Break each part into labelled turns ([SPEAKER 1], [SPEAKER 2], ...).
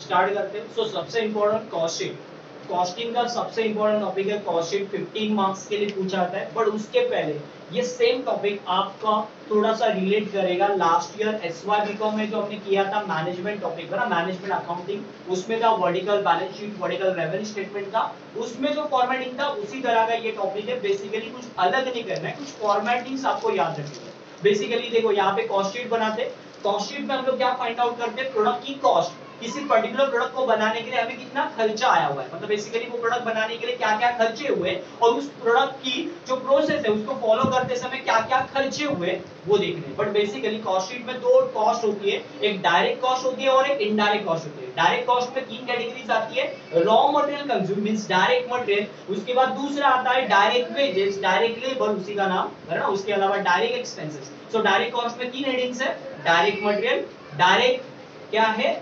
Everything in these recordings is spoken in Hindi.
[SPEAKER 1] स्टार्ट करते हैं। सो सबसे इंपॉर्टेंट कॉस्ट शीट, कॉस्टिंग का सबसे इंपॉर्टेंट टॉपिक है कॉस्ट शीट, 15 मार्क्स के लिए पूछा जाता है। बट उसके पहले ये सेम टॉपिक आपका थोड़ा सा रिलेट करेगा लास्ट ईयर एसवाई बीकॉम में जो हमने किया था मैनेजमेंट टॉपिक ना, मैनेजमेंट अकाउंटिंग, उसमें था vertical balance sheet, vertical revenue statement था, उसमें जो फॉर्मेटिंग था उसी तरह का ये टॉपिक है। बेसिकली कुछ अलग नहीं करना है, कुछ फॉर्मेटिंग्स आपको याद रखनी है। बेसिकली देखो यहाँ पे कॉस्ट शीट बनाते, कॉस्ट शीट में हम लोग क्या फाइंड आउट करते हैं, प्रोडक्ट की कॉस्ट, किसी पर्टिकुलर प्रोडक्ट को बनाने के लिए हमें कितना खर्चा आया हुआ है, मतलब बेसिकली वो प्रोडक्ट बनाने के लिए क्या क्या खर्चे हुए और उस प्रोडक्ट की जो प्रोसेस है उसको फॉलो करते समय क्या क्या खर्चे हुए वो देखने हैं। बट बेसिकली कॉस्ट शीट में दो कॉस्ट होती है, एक डायरेक्ट कॉस्ट होती है और एक इनडायरेक्ट कॉस्ट होती है। डायरेक्ट कॉस्ट में तीन कैटेगरीज आती है, raw material consume means direct material, उसके बाद दूसरा आता है डायरेक्ट वेजेस, डायरेक्ट लेबर, उसी का नाम है ना, उसके अलावा direct expenses. So direct cost में तीन हेडिंग्स है, डायरेक्ट मटेरियल, डायरेक्ट क्या है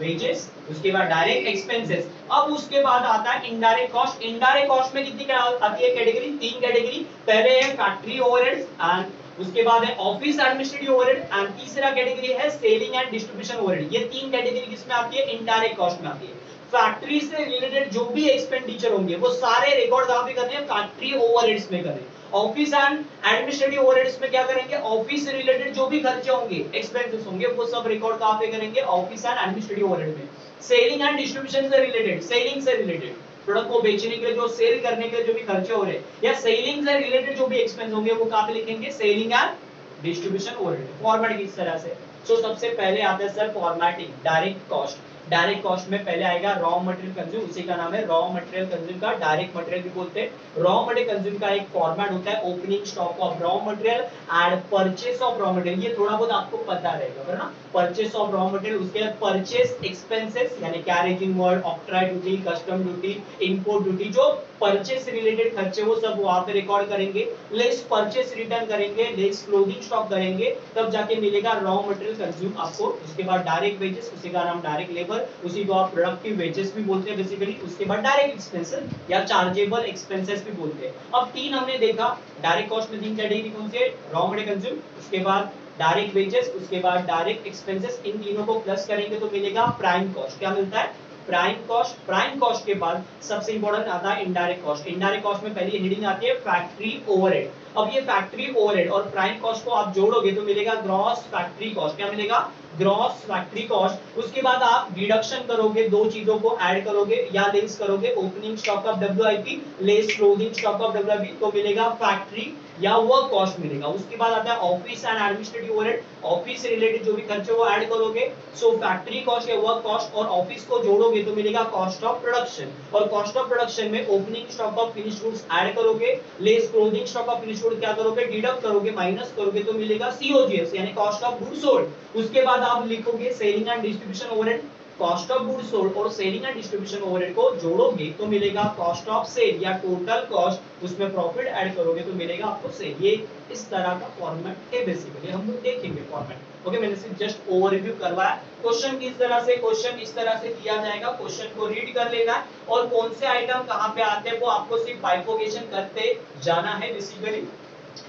[SPEAKER 1] वेजेस, उसके बाद डायरेक्ट एक्सपेंसेस। अब उसके बाद आता है इनडायरेक्ट कॉस्ट। इनडायरेक्ट कॉस्ट में कितनी आती है कैटेगरी, तीन कैटेगरी, पहले है फैक्ट्री ओवरहेड्स एंड उसके बाद है ऑफिस एडमिनिस्ट्रेटिव ओवरहेड एंड तीसरा कैटेगरी है सेलिंग एंड डिस्ट्रीब्यूशन ओवरहेड। ये तीन कैटेगरी किसमें आती है, इनडायरेक्ट कॉस्ट में आती है। फैक्ट्री से रिलेटेड जो भी एक्सपेंडिचर होंगे वो सारे रिकॉर्ड कहां पे करने हैं, फैक्ट्री ओवरहेड्स में करें। ऑफिस एंड एडमिनिस्ट्रेटिव ओवरहेड्स में क्या करेंगे, ऑफिस से रिलेटेड जो भी खर्चे होंगे, एक्सपेंसेस होंगे, वो सब रिकॉर्ड कहां पे करेंगे, ऑफिस एंड एडमिनिस्ट्रेटिव ओवरहेड में। सेलिंग एंड डिस्ट्रीब्यूशन से रिलेटेड, सेलिंग से रिलेटेड प्रोडक्ट को बेचने के लिए जो सेल करने के लिए जो भी खर्चे हो रहे हैं या सेलिंग से रिलेटेड जो भी एक्सपेंस होंगे वो कहां पे लिखेंगे, selling and distribution overhead. Format किस तरह से, सो सबसे पहले आता है sir formatting, direct cost. Direct cost में पहले आएगा रॉ मटेरियल कंज्यूम, उसी का नाम है रॉ मटेरियल कंज्यूम का डायरेक्ट मटेरियल भी बोलते हैं। रॉ मटेरियल कंज्यूम का एक फॉर्मेट होता है opening stock of raw material and purchase of raw material, ये थोड़ा बहुत आपको पता रहेगा ना, परचेस ऑफ रॉ मटेरियल, उसके बाद परचेस एक्सपेंसेस यानी carriage inward, octroi duty, custom duty, import duty, जो परचेस रिलेटेड खर्चे वो सब वहां पे रिकॉर्ड करेंगे। लेस परचेस रिटर्न करेंगे, लेस क्लोजिंग स्टॉक करेंगे, तब जाके मिलेगा रॉ मटेरियल कंज्यूम आपको। उसके बाद डायरेक्ट वेजेस, उसी का नाम डायरेक्ट लेबर, उसी को आप प्रोडक्ट की वेजेस भी बोलते हैं बेसिकली। उसके बाद डायरेक्ट एक्सपेंसेस या चार्जेबल एक्सपेंसेस भी बोलते हैं। अब तीन हमने देखा, डायरेक्ट कॉस्ट में तीन कैटेगरी कौन सी है, रॉ मटेरियल कंज्यूम, उसके बाद डायरेक्ट वेजेस, उसके बाद डायरेक्ट एक्सपेंसेस। इन तीनों को प्लस करेंगे तो मिलेगा प्राइम कॉस्ट। क्या मिलता है, प्राइम कॉस्ट। प्राइम कॉस्ट के बाद सबसे इंपॉर्टेंट आता है इनडायरेक्ट कॉस्ट। इनडायरेक्ट कॉस्ट में पहली हेडिंग आती है फैक्ट्री ओवरहेड। अब ये फैक्ट्री ओवरहेड और प्राइम कॉस्ट को आप जोड़ोगे तो मिलेगा ग्रॉस फैक्ट्री कॉस्ट। क्या मिलेगा, ग्रॉस फैक्ट्री कॉस्ट। उसके बाद आप डिडक्शन करोगे, दो चीजों को ऐड करोगे या लेस करोगे, opening stock of WIP less closing stock of WIP, तो मिलेगा फैक्ट्री या वर्क कॉस्ट मिलेगा। उसके बाद आता है office and administrative overhead, office से रिलेटेड जो भी खर्चे वो ऐड करोगे, सो फैक्ट्री कॉस्ट या वर्क कॉस्ट और ऑफिस को जोड़ोगे तो मिलेगा कॉस्ट ऑफ प्रोडक्शन। और कॉस्ट ऑफ प्रोडक्शन में opening stock of finished goods add करोगे, less closing stock of finished goods क्या करोगे, डिडक्ट करोगे, माइनस करोगे तो मिलेगा सीओजीएस यानी कॉस्ट ऑफ गुड्स सोल्ड। उसके बाद आप लिखोगे selling and distribution overhead, cost of goods sold और सेलिंग एंड डिस्ट्रीब्यूशन ओवरहेड को जोड़ोगे तो मिलेगा कॉस्ट ऑफ सेल या टोटल कॉस्ट, उसमें प्रॉफिट ऐड करोगे तो मिलेगा आपको सेल। ये इस तरह का फॉर्मेट है बेसिकली, हम लोग देखेंगे फॉर्मेट। ओके, मैंने सिर्फ जस्ट ओवरव्यू करवाया। क्वेश्चन किस तरह से, क्वेश्चन इस तरह से किया जाएगा, क्वेश्चन को रीड कर लेना है और कौन से आइटम कहां पे आते हैं वो आपको सिर्फ बाइफोकेशन करते जाना है बेसिकली।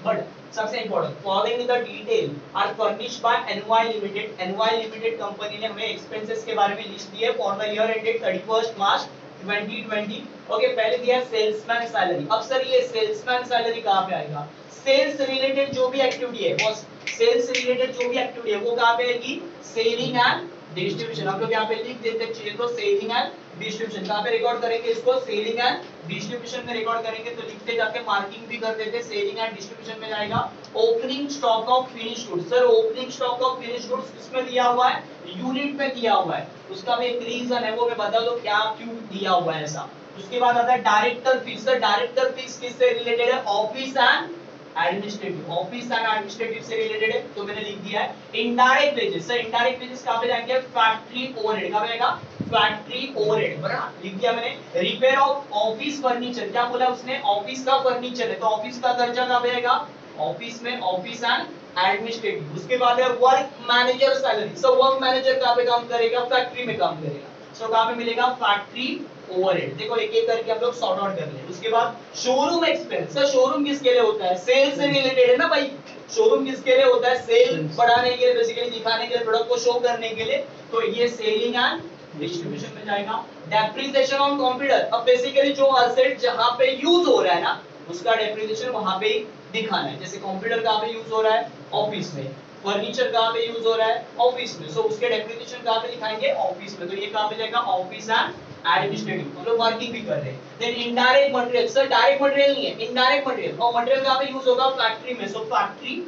[SPEAKER 1] बट सबसे important, following the detail are furnished by NY limited. NY limited company ने हमें एक्सपेंसेस के बारे में लिस्ट दी है for the year ended 31 March 2020। Okay, पहले दिया है सेल्समैन सैलरी। अब सर ये सेल्समैन सैलरी कहां पे आएगा, सेल्स रिलेटेड जो भी एक्टिविटी है वो सेल्स रिलेटेड जो भी एक्टिविटी है वो कहां पे आएगी, सेलिंग एंड डिस्ट्रीब्यूशन। हम लोग यहाँ पे लिख देते हैं चीजें, तो सेलिंग एंड डिस्ट्रीब्यूशन कहां पे रिकॉर्ड करेंगे, इसको सेलिंग एंड डिस्ट्रीब्यूशन में रिकॉर्ड करेंगे। तो लिखते जाके मार्किंग भी कर देते, सेलिंग एंड डिस्ट्रीब्यूशन में जाएगा। Opening stock of finished goods, sir opening stock of finished goods किसमें दिया हुआ है, यूनिट में दिया हुआ है, उसका भी एक रीजन है वो मैं बता दो क्या क्यों दिया हुआ है ऐसा। उसके बाद आता है director fees. Sir director fees किससे रिलेटेड है, office and administrative, office and administrative से रिलेटेड है तो मैंने लिख दिया है। Indirect wages, sir indirect wages कहां पे जाएंगे, फैक्ट्री ओवरहेड, कहां पे आएगा, फैक्ट्री ओवरहेड, बराबर लिख दिया मैंने। रिपेयर ऑफ ऑफिस फर्नीचर, क्या बोला उसने, ऑफिस का फर्नीचर है तो ऑफिस का खर्चा कहां पे आएगा, ऑफिस में, ऑफिस एंड एडमिनिस्ट्रेटिव। उसके बाद है work manager salary. So work manager कहां पे काम करेगा, फैक्ट्री में काम करेगा, सो कहां पे मिलेगा, फैक्ट्री ओवरहेड। देखो एक एक करके हम लोग सॉर्ट आउट कर लें। उसके बाद शोरूम एक्सपेंस, सर शोरूम किसके लिए होता है, सेल से रिलेटेड है ना भाई, शोरूम किसके लिए होता है, सेल बढ़ाने के लिए, बेसिकली दिखाने के लिए, प्रोडक्ट को शो करने के लिए, तो ये सेलिंग एंड डिस्ट्रीब्यूशन में जाएगा। डेप्रिसिएशन ऑन कंप्यूटर, अब बेसिकली जो एसेट जहां पे यूज हो रहा है ना उसका डेप्रिसिएशन वहां पे दिखाना है। जैसे कंप्यूटर कहां पे यूज हो रहा है, ऑफिस में। फर्नीचर कहां पे यूज हो रहा है, ऑफिस में। सो उसके डेप्रिसिएशन कहां पे दिखाएंगे, ऑफिस में। तो ये कहां पे जाएगा, ऑफिस एंड एडमिनिस्ट्रेटिव। हम लोग वर्किंग भी कर रहे हैं। Then indirect material, sir direct material नहीं है, इनडायरेक्ट मटेरियल। और मटेरियल कहां पे यूज होगा, फैक्ट्री में। सो फैक्ट्री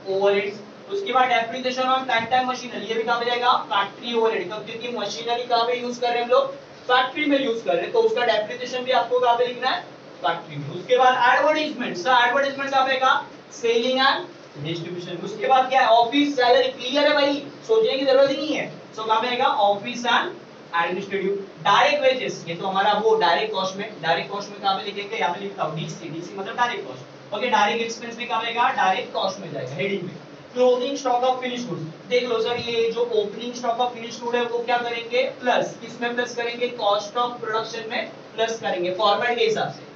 [SPEAKER 1] ओवरहेड्स। उसके बाद depreciation on plant and machinery, ये भी कहां पे जाएगा, फैक्ट्री ओवरहेड। क्योंकि मशीनरी कहां पे यूज कर रहे हैं हम लोग, फैक्ट्री में यूज कर रहे हैं। तो उसका डेप्रिसिएशन भी आपको कहां पे लिखना है, फैक्ट्री में। उसके बाद एडवर्टाइजमेंट, सर एडवर्टाइजमेंट कहां पे का, सेलिंग एंड डिस्ट्रीब्यूशन। उसके बाद क्या है, ऑफिस सैलरी। क्लियर है भाई, सोचने की जरूरत ही नहीं है। सो कहां पे आएगा, office and administrative. Direct wages, ये तो हमारा वो डायरेक्ट कॉस्ट में। डायरेक्ट कॉस्ट में कहां पे लिखेंगे, यहां पे लिखता हूं डीसी। डीसी मतलब direct cost. Okay, direct expense में कहां पे आएगा, डायरेक्ट कॉस्ट में जाएगा, हेडिंग में। Closing stock of finish goods, देख लो सर, ये जो opening stock of finish good है वो क्या करेंगे, प्लस किसमें प्लस करेंगे, कॉस्ट ऑफ प्रोडक्शन में प्लस करेंगे। फॉर्मेट के हिसाब से,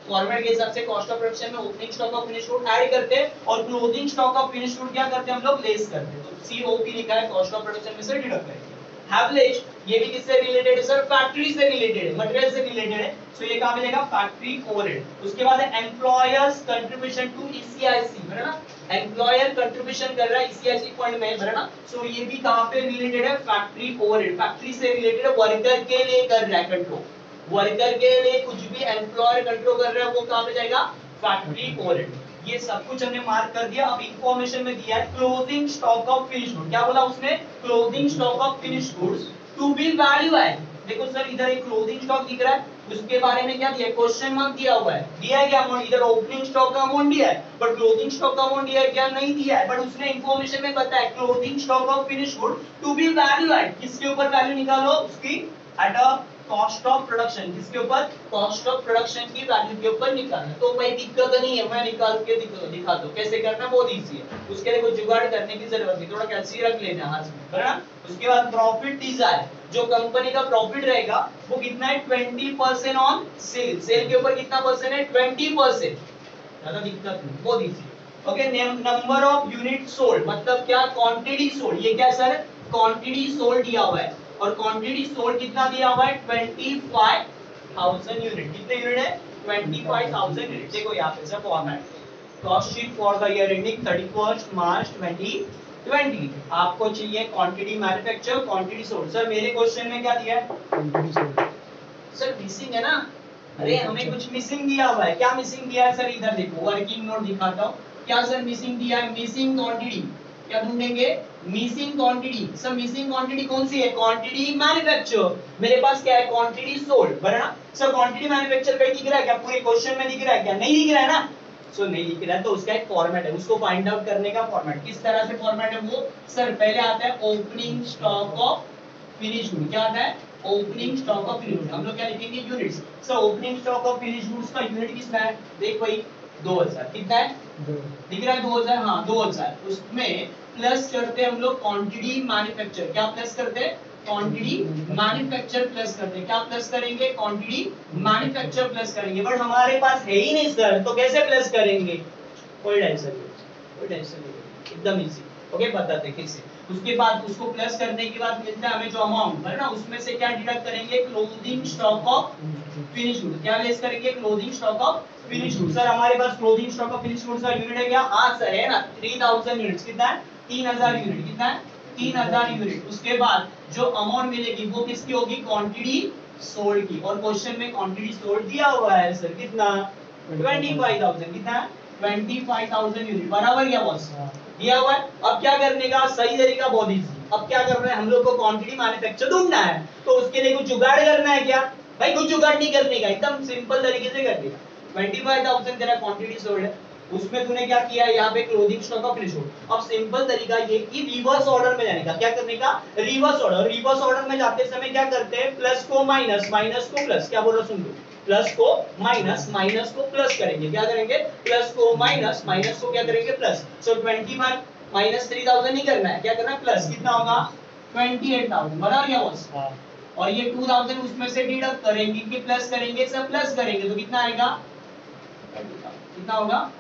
[SPEAKER 1] फॉर्मेट के हिसाब से कॉस्ट ऑफ प्रोडक्शन में opening stock of finish good add करते हैं और closing stock of finish good क्या करते हैं हम लोग, लेस करते हैं। तो सीओपी लिखा है, कॉस्ट ऑफ प्रोडक्शन में से डिडक्ट करेंगे। हैवलेज, ये भी किससे रिलेटेड है सर, फैक्ट्री से रिलेटेड है, मटेरियल से रिलेटेड है। सो ये कहां मिलेगा, फैक्ट्री ओवरहेड। उसके बाद है एम्प्लॉयर्स कंट्रीब्यूशन टू ईसीआईसी, है ना, एम्प्लॉयर कंट्रीब्यूशन कर रहा है ईसीआईसी फंड में, है ना। सो ये भी कहां पे रिलेटेड है, फैक्ट्री ओवरहेड। फैक्ट्री से रिलेटेड है, वर्कर के लिए कर रहा है कंट्रोल, वर्कर के लिए कुछ भी एम्प्लॉयर कंट्रोल कर रहा है वो कहां पे जाएगा, फैक्ट्री ओवरहेड। ये सब कुछ हमने मार्क कर दिया। अब इंफॉर्मेशन में दिया है closing stock of finish good, क्या बोला उसने, closing stock of finish goods to be valued. देखो सर, इधर एक क्लोजिंग स्टॉक दिख रहा है, उसके बारे में क्या दिया है, क्वेश्चन मार्क दिया हुआ है। दिया है क्या अमाउंट, इधर ओपनिंग स्टॉक का अमाउंट दिया है, बट क्लोजिंग स्टॉक का अमाउंट दिया है क्या, नहीं दिया है। बट उसने इंफॉर्मेशन में बताया closing stock of finish good to be valued. किसके ऊपर वैल्यू निकालो, उसकी at a cost of production, किसके ऊपर, कॉस्ट ऑफ प्रोडक्शन की वैल्यू के ऊपर निकालना। तो भाई दिक्कत नहीं है, मैं निकाल के दिखा दो कैसे करना, बहुत इजी है। उसके लिए कोई जुगाड़ करने की जरूरत नहीं, थोड़ा कैलसी रख लेना हाथ में, है ना। उसके बाद प्रॉफिट डिजायर, जो कंपनी का प्रॉफिट रहेगा वो कितना है, 20% ऑन सेल। सेल के ऊपर कितना परसेंट है, 20%। ज्यादा दिक्कत नहीं, बहुत easy. Okay, number of unit sold मतलब क्या, क्वांटिटी सोल्ड। ये क्या सर, क्वांटिटी सोल्ड दिया हुआ है और क्वांटिटी सोल्ड कितना दिया हुआ है, 25,000 यूनिट। कितने यूनिट है, 25,000 यूनिट। देखो यहाँ पे sir format, cost sheet for the year ending 31 March 2020। आपको चाहिए quantity manufacture, quantity sold. Sir मेरे क्वेश्चन में क्या दिया है, क्वांटिटी सोल्ड। सर मिसिंग है ना, अरे हमें कुछ मिसिंग दिया हुआ है। क्या मिसिंग दिया है सर, इधर देखो, वर्किंग नोट दिखाता हूँ। क्या सर मिसिंग दिया है, मिसिंग क्वांटिटी। क्या ढूंढेंगे, missing quantity. Sir missing quantity कौन सी है, क्वांटिटी मैन्युफैक्चर। मेरे पास क्या है, क्वांटिटी सोल्ड, बराबर। सर क्वांटिटी मैन्युफैक्चर कहीं दिख रहा है क्या, पूरे क्वेश्चन में दिख रहा है क्या, नहीं दिख रहा है ना। सो नहीं दिख रहा है तो उसका एक फॉर्मेट है, उसको फाइंड आउट करने का फॉर्मेट। किस तरह से फॉर्मेट है वो, सर पहले आता है opening stock of finish good. क्या आता है, opening stock of finish good. हम लोग क्या लिखेंगे, units. So opening stock of finish goods का यूनिट कितना है, देख भाई 2000। कितना है, दिख रहा है 2000, हाँ 2000। उसमें प्लस करते हैं हम लोग क्वांटिटी मैन्युफैक्चर। क्या प्लस करते हैं, क्वांटिटी मैन्युफैक्चर प्लस करते हैं। क्या प्लस करेंगे, क्वांटिटी मैन्युफैक्चर प्लस करेंगे। बट हमारे पास है ही नहीं सर, तो कैसे प्लस करेंगे, कोई टेंशन नहीं, कोई टेंशन नहीं, एकदम इजी। ओके, बताते हैं कैसे। उसके बाद उसको प्लस करने के बाद मिलता है हमें जो अमाउंट, है ना, उसमें से क्या डिडक्ट करेंगे, closing stock of finish good. क्या लेस करेंगे, closing stock of finish good. Sir हमारे पास closing stock of finish good का यूनिट है क्या, हाँ सर है ना, 3000 यूनिट्स। कितना है, 3000 यूनिट। कितना है, 3000 यूनिट। उसके बाद जो अमाउंट मिलेगी वो किसकी होगी, क्वांटिटी सोल्ड की। और क्वेश्चन में क्वांटिटी सोल्ड दिया हुआ है सर, कितना, 25,000। कितना है, 25,000 यूनिट, बराबर क्या बॉस, दिया हुआ है। अब क्या करने का सही तरीका, बहुत इजी। अब क्या करना है, हम लोग को क्वांटिटी मैन्युफैक्चर ढूंढना है, तो उसके लिए कुछ जुगाड़ करना है। क्या भाई, कुछ जुगाड़ नहीं करने का, एकदम सिंपल तरीके से कर देगा। 25,000 तेरा क्वांटिटी सोल्ड है, उसमें तूने क्या किया, यहाँ पे closing stock of finish good. अब सिंपल तरीका ये कि रिवर्स ऑर्डर में जाने का। क्या करने का, रिवर्स ऑर्डर। रिवर्स ऑर्डर में जाते समय क्या करते हैं, प्लस को माइनस, माइनस को प्लस। क्या बोल रहा सुन लो, प्लस को माइनस, माइनस को प्लस करेंगे। क्या करेंगे, प्लस को माइनस, माइनस को क्या करेंगे, प्लस। सो 25 माइनस 3000 नहीं करना है, क्या करना है, प्लस। कितना होगा, 28,000, बराबर क्या बॉस। और ये 2000 उसमें से डिडक्ट करेंगे कि प्लस करेंगे, सब प्लस करेंगे तो कितना आएगा, कितना होगा,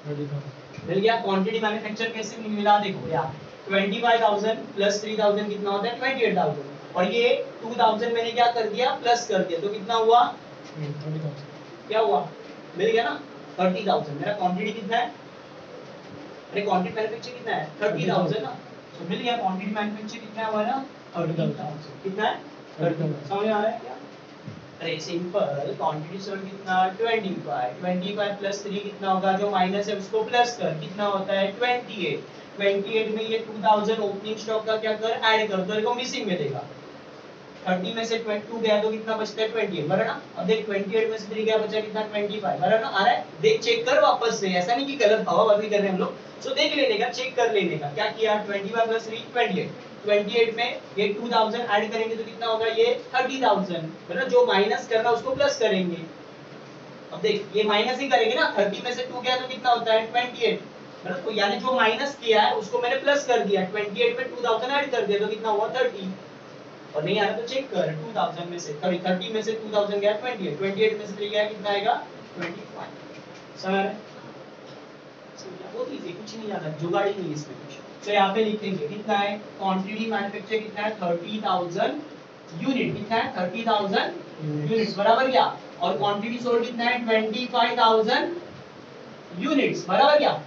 [SPEAKER 1] मिल गया। क्वांटिटी मैन्युफैक्चर कैसे मिला, देखो यार 25,000 प्लस 3000 कितना होता है, 28,000। और ये 2000 मैंने क्या कर दिया, प्लस कर दिया, तो कितना हुआ,
[SPEAKER 2] 30,000।
[SPEAKER 1] क्या हुआ, मिल गया ना 30,000। मेरा क्वांटिटी कितना है, अरे क्वांटिटी मैन्युफैक्चर कितना है 30,000 ना, तो मिल गया क्वांटिटी मैन्युफैक्चर कितना है हमारा 30,000। कितना है 30,000, समझ में आ रहा है क्या? अरे सिंपल, क्वांटिटी सोल्ड कितना 25 प्लस 3 कितना होगा, जो माइनस है उसको प्लस कर, कितना होता है 28 में ये 2000 ओपनिंग स्टॉक का क्या कर, ऐड कर, तो देखो मिसिंग मिलेगा। 30 में से 22 गया तो कितना बचता है 28, बराबर ना। अब देख 28 में से 3 गया बचा कितना 25, बराबर ना। आ रहा है, देख चेक कर वापस से, ऐसा नहीं कि गलत हवाबाजी कर रहे हैं हम लोग। सो देख लेने का, चेक कर लेने का, क्या किया 25 प्लस 3 28, 28 में ये 2000 ऐड करेंगे तो कितना होगा ये 30,000, मतलब जो माइनस करना उसको प्लस करेंगे। अब देख ये माइनस ही करेंगे ना, 30 में से 2 गया तो कितना होता है 28, मतलब तो यानी जो माइनस किया है उसको मैंने प्लस कर दिया, 28 में 2000 ऐड कर दिया तो कितना हुआ 30। और नहीं आ रहा तो चेक कर, 2000 में से 30 में से 2000 गया 28, 28 में से 3 गया कितना आएगा 25। समझ रहे हैं? बहुत इजी, कुछ नहीं आता, जुगाड़ी नहीं इसमें कुछ। तो यहाँ पे लिख देंगे कितना है, क्वांटिटी मैन्युफैक्चर कितना है 30,000 यूनिट, कितना है 30,000 यूनिट्स, बराबर क्या, और क्वांटिटी सोल्ड कितना है 25,000 यूनिट्स, बराबर क्या।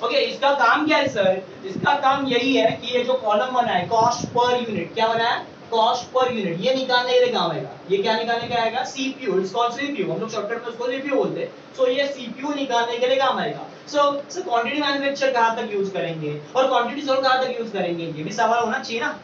[SPEAKER 1] ओके इसका काम क्या है सर, इसका काम यही है कि ये जो कॉलम बना है कॉस्ट पर यूनिट, क्या बना है कॉस्ट पर यूनिट, ये निकालने के लिए काम आएगा। ये क्या निकालने के आएगा, सीपीयू, इट्स कॉल्ड सीपीयू, हम लोग शॉर्टकट में उसको सीपीयू बोलते हैं। सो ये सीपीयू निकालने के लिए काम आएगा। सो क्वांटिटी मैन्युफैक्चर कहां तक यूज करेंगे और क्वांटिटी सोल्ड कहां तक यूज करेंगे, ये भी सवाल होना चाहिए ना,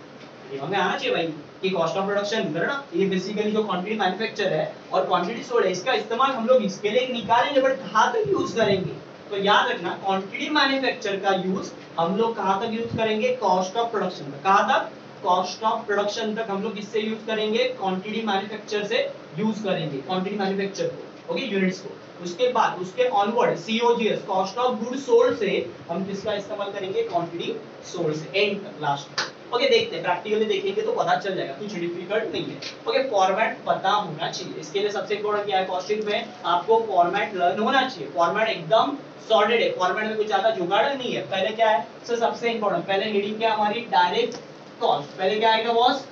[SPEAKER 1] ये हमें आना चाहिए भाई कि कॉस्ट ऑफ प्रोडक्शन करना, ये बेसिकली जो क्वांटिटी मैन्युफैक्चर है और क्वांटिटी सोल्ड है इसका इस्तेमाल हम लोग इसके लिए निकालेंगे, बट कहां तक यूज करेंगे। तो याद रखना क्वांटिटी मैन्युफैक्चर का यूज हम लोग कहां तक यूज करेंगे, कॉस्ट ऑफ प्रोडक्शन तक। कहां तक, कॉस्ट ऑफ प्रोडक्शन तक हम लोग किससे यूज करेंगे, क्वांटिटी मैन्युफैक्चर से यूज करेंगे क्वांटिटी मैन्युफैक्चर को, ओके यूनिट्स को। उसके बाद उसके onward COGS, cost of good sold से हम किसका इस्तेमाल करेंगे, क्वांटिटी सोल्ड से, एंड तक लास्ट। ओके देखते हैं, प्रैक्टिकली देखेंगे तो पता चल जाएगा, कुछ डिफिकल्ट नहीं है। ओके फॉर्मेट पता होना चाहिए, इसके लिए सबसे इंपॉर्टेंट क्या है, कॉस्टिंग में आपको फॉर्मेट लर्न होना चाहिए। फॉर्मेट एकदम सॉलिड है, फॉर्मेट में कुछ ज्यादा जुगाड़ नहीं है। पहले क्या है सर, सबसे इंपॉर्टेंट पहले हेडिंग क्या हमारी, डायरेक्ट कॉस्ट। पहले क्या आएगा बॉस,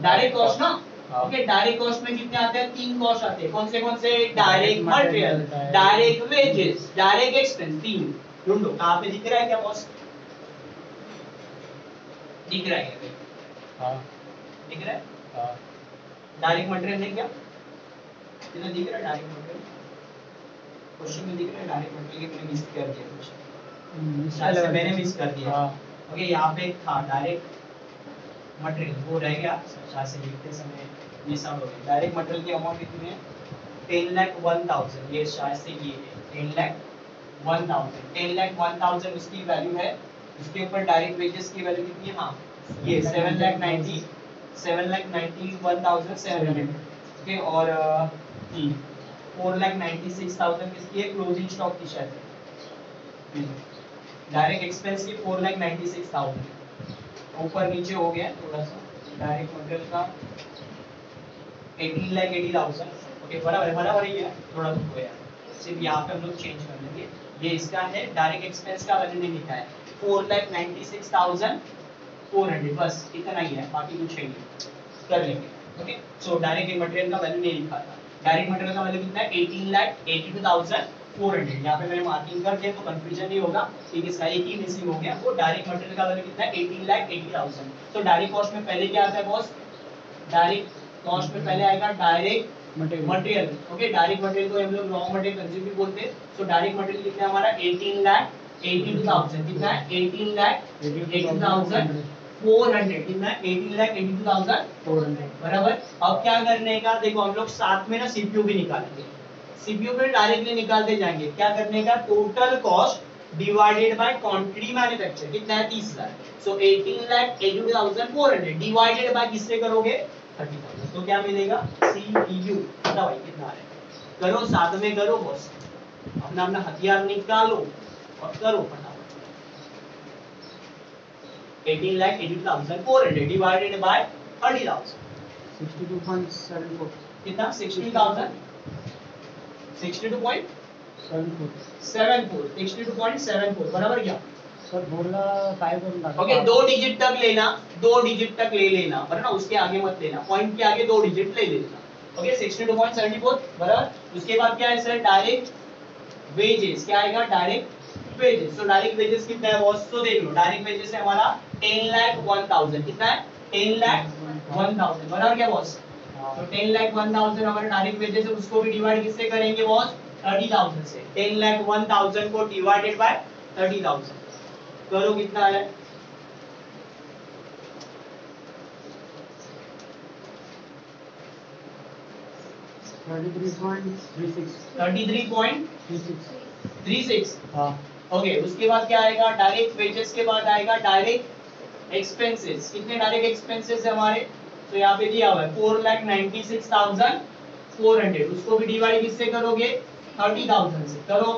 [SPEAKER 1] डायरेक्ट कॉस्ट ना। ओके डायरेक्ट कॉस्ट में कितने आते हैं, 3 कॉस्ट आते हैं, कौन से direct material, direct wages, direct expense, 3 ढूंढो कहां पे दिख रहा है, क्या बॉस दिख रहा है,
[SPEAKER 2] हां
[SPEAKER 1] दिख रहा है,
[SPEAKER 2] हां
[SPEAKER 1] डायरेक्ट मटेरियल है क्या, कितना दिख रहा है डायरेक्ट मटेरियल, क्वेश्चन में दिख रहा है डायरेक्ट मटेरियल, मैंने मिस कर दिया क्वेश्चन, शायद से मैंने मिस कर दिया। ओके यहाँ पे था डायरेक्ट मटेरियल, वो रह गया शायद से लिखते समय मिस आउट हो गया। डायरेक्ट मटेरियल की अमाउंट कितनी है 10,01,000, ये शायद से ये है 10,01,000, 10,01,000 उसकी वैल्यू है। उसके ऊपर डायरेक्ट वेजेस की वैल्यू कितनी है, हाँ ये 7,91,700, ओके और 4,96,000 किसकी है, क्लोजिंग स्टॉक की शायद है। डायरेक्ट एक्सपेंस की 4,96,000, ऊपर नीचे हो गया थोड़ा सा। डायरेक्ट मटेरियल का 18,80,000, ओके बराबर ही है, थोड़ा तो गया, सिर्फ यहाँ पे हम लोग चेंज कर लेंगे। ये इसका है, डायरेक्ट एक्सपेंस का वैल्यू नहीं लिखा है, 4,96,400, बस इतना ही है, बाकी कुछ नहीं कर लेंगे। ओके सो डायरेक्ट मटेरियल का वैल्यू नहीं लिखा था। डायरेक्ट मटेरियल का वैल्यू कितना है 18,82,400, यहाँ पे मैंने मार्किंग कर दिया तो कंफ्यूजन नहीं होगा, ठीक है इसका एक ही मिसिंग हो गया। वो डायरेक्ट मटेरियल का वैल्यू कितना है 18,80,000। तो डायरेक्ट कॉस्ट में पहले क्या आता है बॉस, डायरेक्ट कॉस्ट में पहले आएगा direct material, okay direct material को हम लोग रॉ मटेरियल कंज्यूम बोलते हैं। सो डायरेक्ट मटेरियल कितना है हमारा 18,82,000, कितना है 18,82,400, कितना है 18,82,400, बराबर। अब क्या करने का, देखो हम लोग साथ में ना सीपीयू भी निकालेंगे, सीपीयू पे डायरेक्टली निकालते जाएंगे। क्या करने का, total cost divided by quantity manufacture, कितना है 30,000। सो 18,82,400 डिवाइडेड बाय किससे करोगे 30,000, तो क्या मिलेगा सीपीयू। बताओ भाई कितना है, करो साथ में करो बॉस, अपना अपना हथियार निकालो और करो फटाफट। 18,82,400 डिवाइडेड बाय 30,000,
[SPEAKER 2] 62.74,
[SPEAKER 1] कितना 60,000, 62.74, 62.74 बराबर क्या,
[SPEAKER 2] सर बोलला काय करून टाका
[SPEAKER 1] ओके 2 डिजिट तक लेना, 2 डिजिट तक ले लेना बराबर ना, उसके आगे मत लेना, पॉइंट के आगे 2 डिजिट ले लेना। ओके 62.74 बराबर। उसके बाद क्या है सर, डायरेक्ट वेजेस क्या आएगा, डायरेक्ट वेजेस। तो डायरेक्ट वेजेस कितना है बॉस, तो देख लो डायरेक्ट वेजेस है हमारा 10,01,000, कितना है 10,01,000 बराबर क्या बॉस। तो 10,01,000 हमारा डायरेक्ट वेजेस है, उसको भी डिवाइड किससे करेंगे बॉस, 30,000 से। 10,01,000 को डिवाइडेड बाय 30,000 करो, कितना है
[SPEAKER 2] 33.36
[SPEAKER 1] 33.36।
[SPEAKER 2] हाँ
[SPEAKER 1] ओके उसके बाद क्या आएगा, डायरेक्ट वेजेस के बाद आएगा डायरेक्ट एक्सपेंसेस। कितने डायरेक्ट एक्सपेंसेस है हमारे, तो यहाँ पे दिया हुआ है 4,96,400, उसको भी डिवाइड किससे करोगे, 30,000 से। करो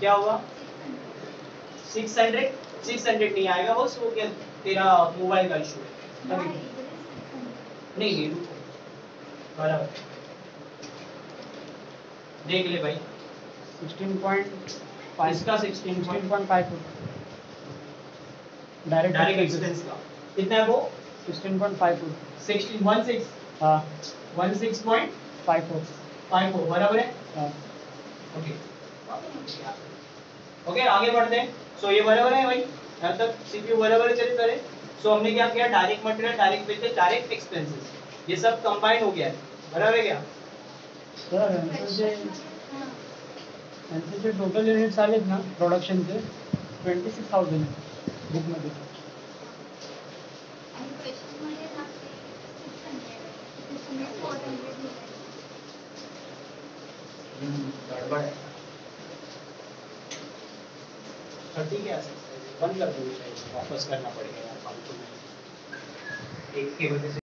[SPEAKER 1] क्या हुआ 600, 600 नहीं आएगा बस, वो क्या तेरा मोबाइल का इशू है तभी। नहीं नहीं रुको बराबर देख ले भाई,
[SPEAKER 2] 16.5
[SPEAKER 1] इसका 16.5 डायरेक्ट एक्सपेंस का कितना है वो
[SPEAKER 2] 16.54
[SPEAKER 1] 16
[SPEAKER 2] हाँ
[SPEAKER 1] 16.54 बराबर है।
[SPEAKER 2] हाँ
[SPEAKER 1] ओके ओके आगे बढ़ते हैं। सो ये बराबर है भाई, यहाँ तक सीपीयू बराबर है तेरे तरह। सो हमने क्या किया, direct material, direct wages, direct expenses, ये सब कंबाइन हो गया है, बराबर है क्या।
[SPEAKER 2] सर यांचे टोटल युनिट्स आलेत ना प्रोडक्शनचे 26,000 बुकमध्ये
[SPEAKER 1] गड़बड़ है, ठीक है बंद कर दो, वापस करना पड़ेगा यार फालतू में, एक की वजह से